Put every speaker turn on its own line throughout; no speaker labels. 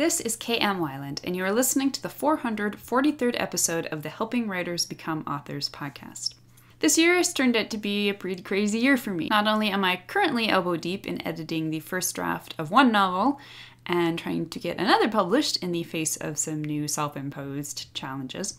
This is KM Weiland, and you are listening to the 443rd episode of the Helping Writers Become Authors podcast. This year has turned out to be a pretty crazy year for me. Not only am I currently elbow deep in editing the first draft of one novel and trying to get another published in the face of some new self-imposed challenges,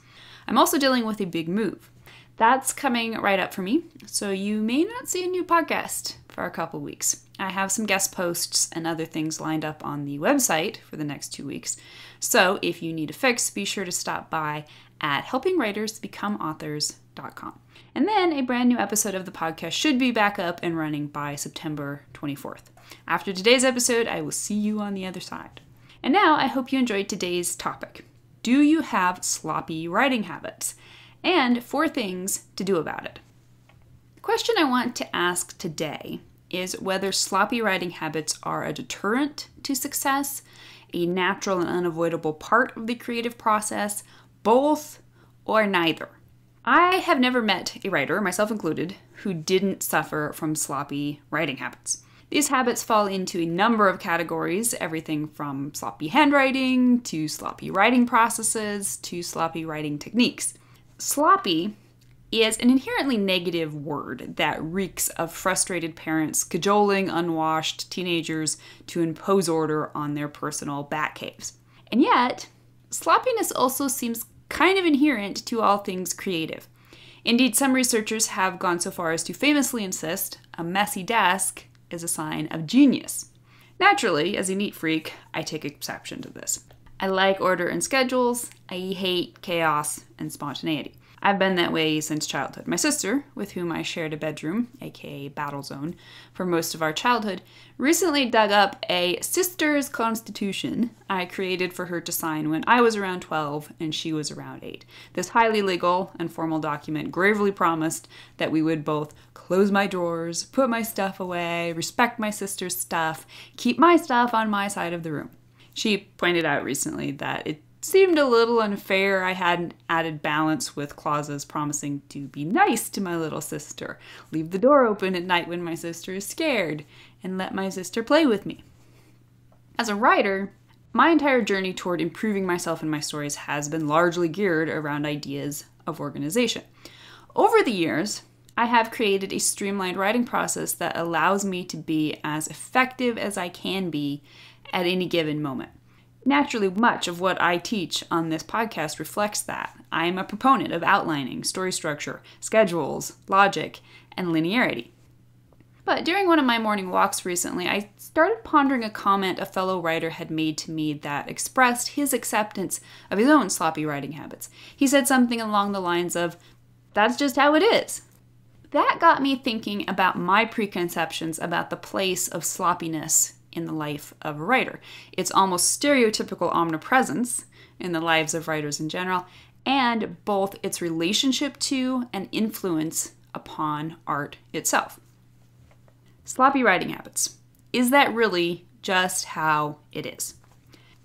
I'm also dealing with a big move. That's coming right up for me, so you may not see a new podcast for a couple weeks. I have some guest posts and other things lined up on the website for the next 2 weeks, so if you need a fix, be sure to stop by at helpingwritersbecomeauthors.com. And then a brand new episode of the podcast should be back up and running by September 24th. After today's episode, I will see you on the other side. And now I hope you enjoyed today's topic. Do you have sloppy writing habits? And 4 things to do about it. The question I want to ask today is whether sloppy writing habits are a deterrent to success, a natural and unavoidable part of the creative process, both, or neither. I have never met a writer, myself included, who didn't suffer from sloppy writing habits. These habits fall into a number of categories, everything from sloppy handwriting, to sloppy writing processes, to sloppy writing techniques. Sloppy is an inherently negative word that reeks of frustrated parents cajoling unwashed teenagers to impose order on their personal bat caves. And yet, sloppiness also seems kind of inherent to all things creative. Indeed, some researchers have gone so far as to famously insist a messy desk is a sign of genius. Naturally, as a neat freak, I take exception to this. I like order and schedules. I hate chaos and spontaneity. I've been that way since childhood. My sister, with whom I shared a bedroom, aka battle zone, for most of our childhood, recently dug up a sister's constitution I created for her to sign when I was around 12 and she was around 8. This highly legal and formal document gravely promised that we would both close my drawers, put my stuff away, respect my sister's stuff, keep my stuff on my side of the room. She pointed out recently that it seemed a little unfair I hadn't added balance with clauses promising to be nice to my little sister, leave the door open at night when my sister is scared, and let my sister play with me. As a writer, my entire journey toward improving myself and my stories has been largely geared around ideas of organization. Over the years, I have created a streamlined writing process that allows me to be as effective as I can be at any given moment. Naturally, much of what I teach on this podcast reflects that. I am a proponent of outlining, story structure, schedules, logic, and linearity. But during one of my morning walks recently, I started pondering a comment a fellow writer had made to me that expressed his acceptance of his own sloppy writing habits. He said something along the lines of, "That's just how it is." That got me thinking about my preconceptions about the place of sloppiness in the life of a writer. Its almost stereotypical omnipresence in the lives of writers in general, and both its relationship to and influence upon art itself. Sloppy writing habits. Is that really just how it is?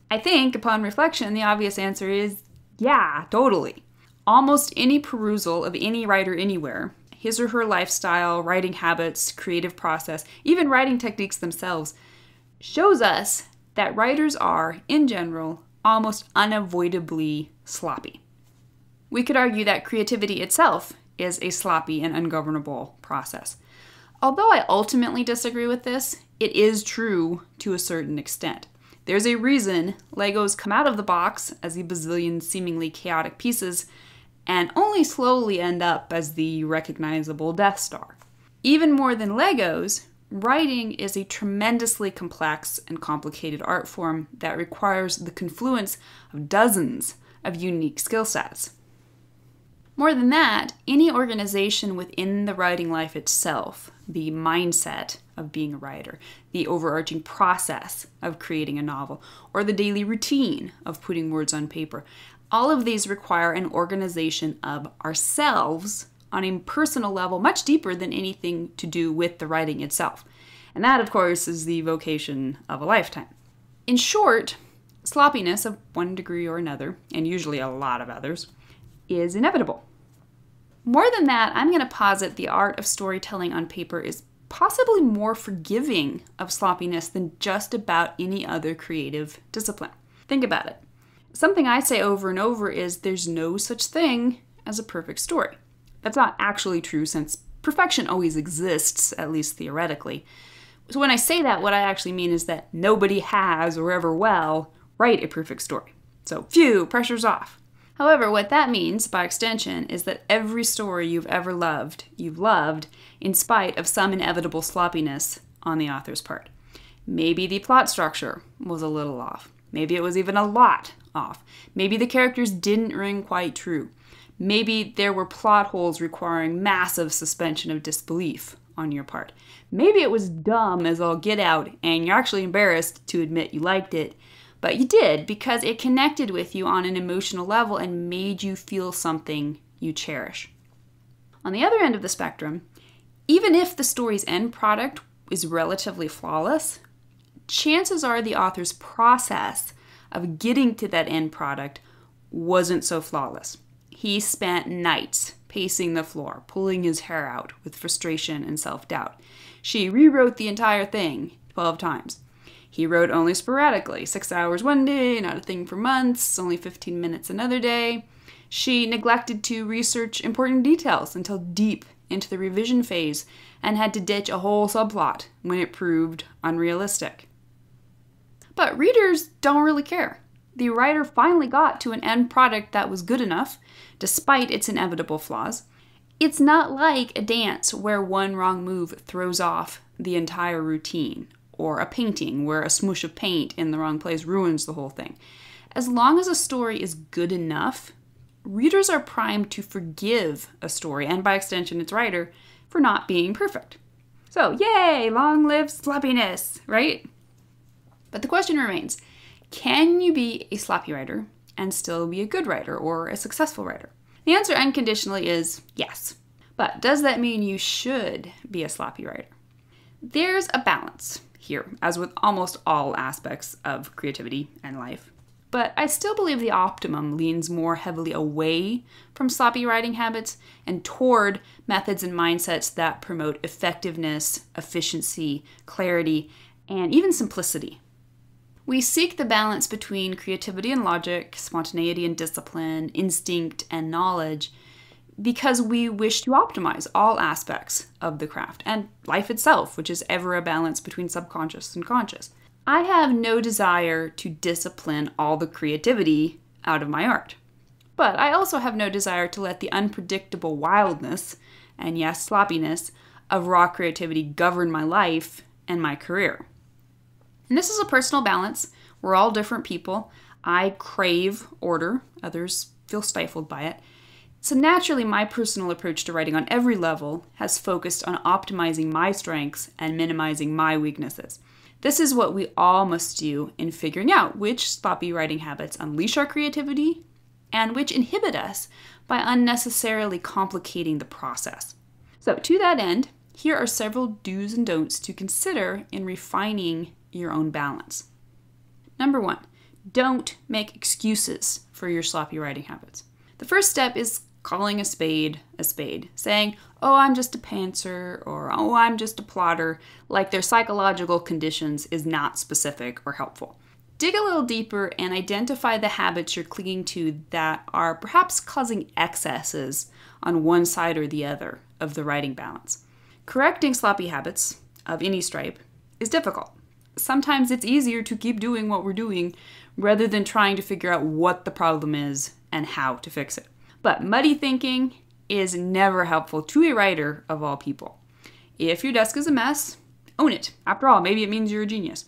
I think, upon reflection, the obvious answer is yeah, totally. Almost any perusal of any writer anywhere, his or her lifestyle, writing habits, creative process, even writing techniques themselves, shows us that writers are, in general, almost unavoidably sloppy. We could argue that creativity itself is a sloppy and ungovernable process. Although I ultimately disagree with this, it is true to a certain extent. There's a reason Legos come out of the box as a bazillion seemingly chaotic pieces and only slowly end up as the recognizable Death Star. Even more than Legos, writing is a tremendously complex and complicated art form that requires the confluence of dozens of unique skill sets. More than that, any organization within the writing life itself, the mindset of being a writer, the overarching process of creating a novel, or the daily routine of putting words on paper, all of these require an organization of ourselves on a personal level much deeper than anything to do with the writing itself. And that, of course, is the vocation of a lifetime. In short, sloppiness of one degree or another, and usually a lot of others, is inevitable. More than that, I'm going to posit the art of storytelling on paper is possibly more forgiving of sloppiness than just about any other creative discipline. Think about it. Something I say over and over is there's no such thing as a perfect story. That's not actually true since perfection always exists, at least theoretically. So when I say that, what I actually mean is that nobody has or ever will write a perfect story. So phew, pressure's off. However, what that means, by extension, is that every story you've ever loved, you've loved in spite of some inevitable sloppiness on the author's part. Maybe the plot structure was a little off. Maybe it was even a lot off. Maybe the characters didn't ring quite true. Maybe there were plot holes requiring massive suspension of disbelief on your part. Maybe it was dumb as all get out and you're actually embarrassed to admit you liked it, but you did because it connected with you on an emotional level and made you feel something you cherish. On the other end of the spectrum, even if the story's end product is relatively flawless, chances are the author's process of getting to that end product wasn't so flawless. He spent nights pacing the floor, pulling his hair out with frustration and self-doubt. She rewrote the entire thing 12 times. He wrote only sporadically, 6 hours one day, not a thing for months, only 15 minutes another day. She neglected to research important details until deep into the revision phase and had to ditch a whole subplot when it proved unrealistic. But readers don't really care. The writer finally got to an end product that was good enough, despite its inevitable flaws. It's not like a dance where one wrong move throws off the entire routine, or a painting where a smoosh of paint in the wrong place ruins the whole thing. As long as a story is good enough, readers are primed to forgive a story, and by extension its writer, for not being perfect. So, yay, long live sloppiness, right? But the question remains, can you be a sloppy writer and still be a good writer or a successful writer? The answer unconditionally is yes. But does that mean you should be a sloppy writer? There's a balance here, as with almost all aspects of creativity and life. But I still believe the optimum leans more heavily away from sloppy writing habits and toward methods and mindsets that promote effectiveness, efficiency, clarity, and even simplicity. We seek the balance between creativity and logic, spontaneity and discipline, instinct and knowledge, because we wish to optimize all aspects of the craft and life itself, which is ever a balance between subconscious and conscious. I have no desire to discipline all the creativity out of my art, but I also have no desire to let the unpredictable wildness, and yes, sloppiness, of raw creativity govern my life and my career. And this is a personal balance. We're all different people. I crave order. Others feel stifled by it. So naturally, my personal approach to writing on every level has focused on optimizing my strengths and minimizing my weaknesses. This is what we all must do in figuring out which sloppy writing habits unleash our creativity and which inhibit us by unnecessarily complicating the process. So to that end, here are several do's and don'ts to consider in refining your own balance. Number 1, don't make excuses for your sloppy writing habits. The first step is calling a spade, saying, oh, I'm just a pantser, or oh, I'm just a plotter, like their psychological conditions is not specific or helpful. Dig a little deeper and identify the habits you're clinging to that are perhaps causing excesses on one side or the other of the writing balance. Correcting sloppy habits of any stripe is difficult. Sometimes it's easier to keep doing what we're doing rather than trying to figure out what the problem is and how to fix it. But muddy thinking is never helpful to a writer of all people. If your desk is a mess, own it. After all, maybe it means you're a genius.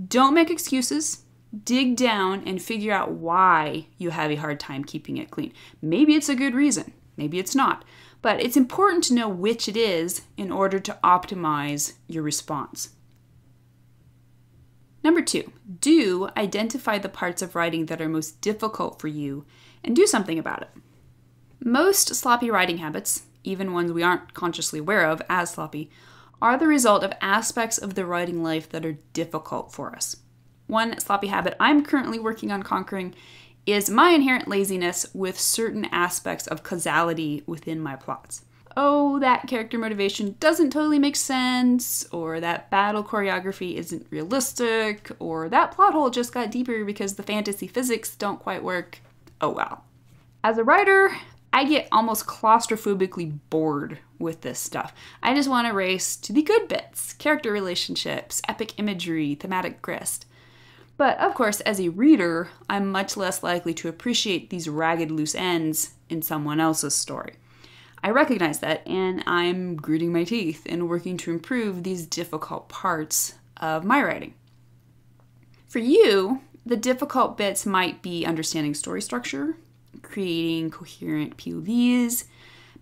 Don't make excuses. Dig down and figure out why you have a hard time keeping it clean. Maybe it's a good reason. Maybe it's not. But it's important to know which it is in order to optimize your response. Number 2, do identify the parts of writing that are most difficult for you and do something about it. Most sloppy writing habits, even ones we aren't consciously aware of as sloppy, are the result of aspects of the writing life that are difficult for us. One sloppy habit I'm currently working on conquering is my inherent laziness with certain aspects of causality within my plots. oh, that character motivation doesn't totally make sense, or that battle choreography isn't realistic, or that plot hole just got deeper because the fantasy physics don't quite work. Oh well. As a writer, I get almost claustrophobically bored with this stuff. I just want to race to the good bits, character relationships, epic imagery, thematic grist. But of course, as a reader, I'm much less likely to appreciate these ragged loose ends in someone else's story. I recognize that, and I'm gritting my teeth and working to improve these difficult parts of my writing. For you, the difficult bits might be understanding story structure, creating coherent POVs,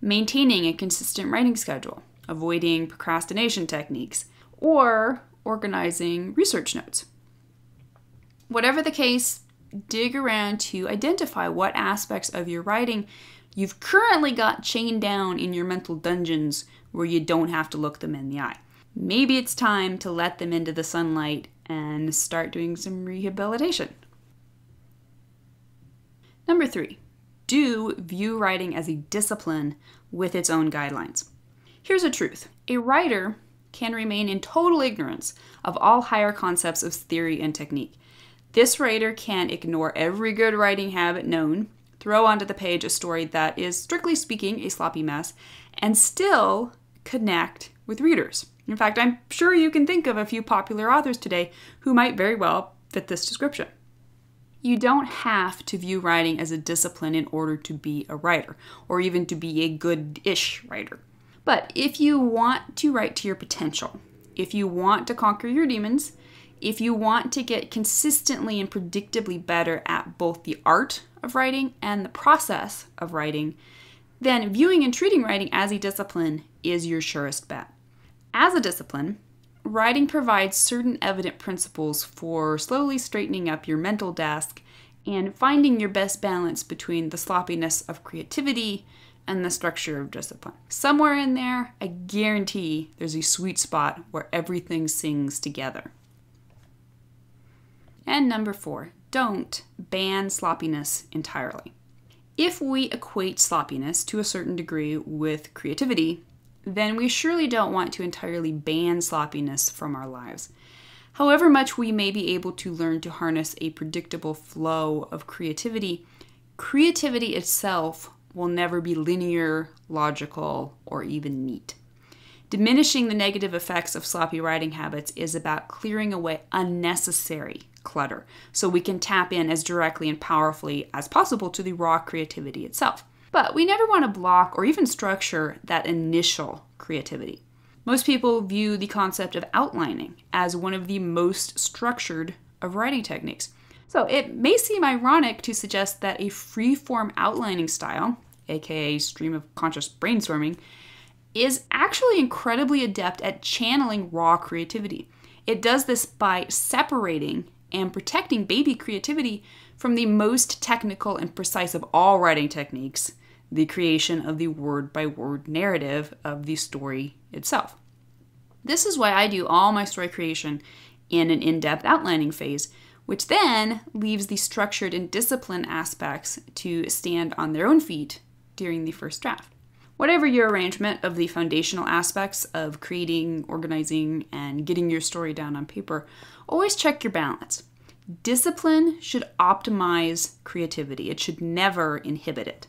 maintaining a consistent writing schedule, avoiding procrastination techniques, or organizing research notes. Whatever the case, dig around to identify what aspects of your writing you've currently got chained down in your mental dungeons where you don't have to look them in the eye. Maybe it's time to let them into the sunlight and start doing some rehabilitation. Number 3, do view writing as a discipline with its own guidelines. Here's the truth. A writer can remain in total ignorance of all higher concepts of theory and technique. This writer can ignore every good writing habit known, throw onto the page a story that is, strictly speaking, a sloppy mess, and still connect with readers. In fact, I'm sure you can think of a few popular authors today who might very well fit this description. You don't have to view writing as a discipline in order to be a writer, or even to be a good-ish writer. But if you want to write to your potential, if you want to conquer your demons, if you want to get consistently and predictably better at both the art of writing and the process of writing, then viewing and treating writing as a discipline is your surest bet. As a discipline, writing provides certain evident principles for slowly straightening up your mental desk and finding your best balance between the sloppiness of creativity and the structure of discipline. Somewhere in there, I guarantee there's a sweet spot where everything sings together. And number 4, don't ban sloppiness entirely. If we equate sloppiness to a certain degree with creativity, then we surely don't want to entirely ban sloppiness from our lives. However much we may be able to learn to harness a predictable flow of creativity, creativity itself will never be linear, logical, or even neat. Diminishing the negative effects of sloppy writing habits is about clearing away unnecessary clutter so we can tap in as directly and powerfully as possible to the raw creativity itself. But we never want to block or even structure that initial creativity. Most people view the concept of outlining as one of the most structured of writing techniques. So it may seem ironic to suggest that a free-form outlining style, aka stream of conscious brainstorming, is actually incredibly adept at channeling raw creativity. It does this by separating and protecting baby creativity from the most technical and precise of all writing techniques, the creation of the word-by-word narrative of the story itself. This is why I do all my story creation in an in-depth outlining phase, which then leaves the structured and disciplined aspects to stand on their own feet during the first draft. Whatever your arrangement of the foundational aspects of creating, organizing, and getting your story down on paper, always check your balance. Discipline should optimize creativity. It should never inhibit it.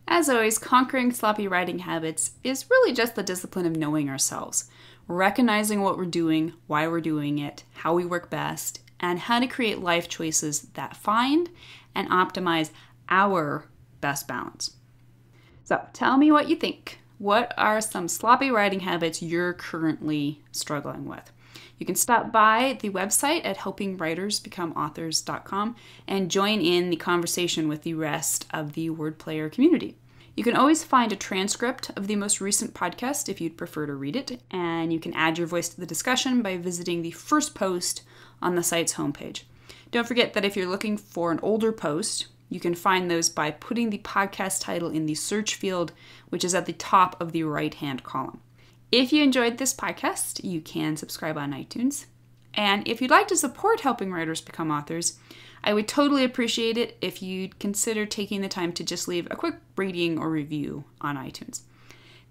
As always, conquering sloppy writing habits is really just the discipline of knowing ourselves, recognizing what we're doing, why we're doing it, how we work best, and how to create life choices that find and optimize our best balance. So tell me what you think. What are some sloppy writing habits you're currently struggling with? You can stop by the website at helpingwritersbecomeauthors.com and join in the conversation with the rest of the WordPlayer community. You can always find a transcript of the most recent podcast if you'd prefer to read it, and you can add your voice to the discussion by visiting the first post on the site's homepage. Don't forget that if you're looking for an older post, you can find those by putting the podcast title in the search field, which is at the top of the right-hand column. If you enjoyed this podcast, you can subscribe on iTunes. And if you'd like to support helping writers become authors, I would totally appreciate it if you'd consider taking the time to just leave a quick rating or review on iTunes.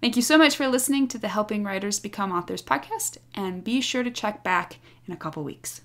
Thank you so much for listening to the Helping Writers Become Authors podcast, and be sure to check back in a couple weeks.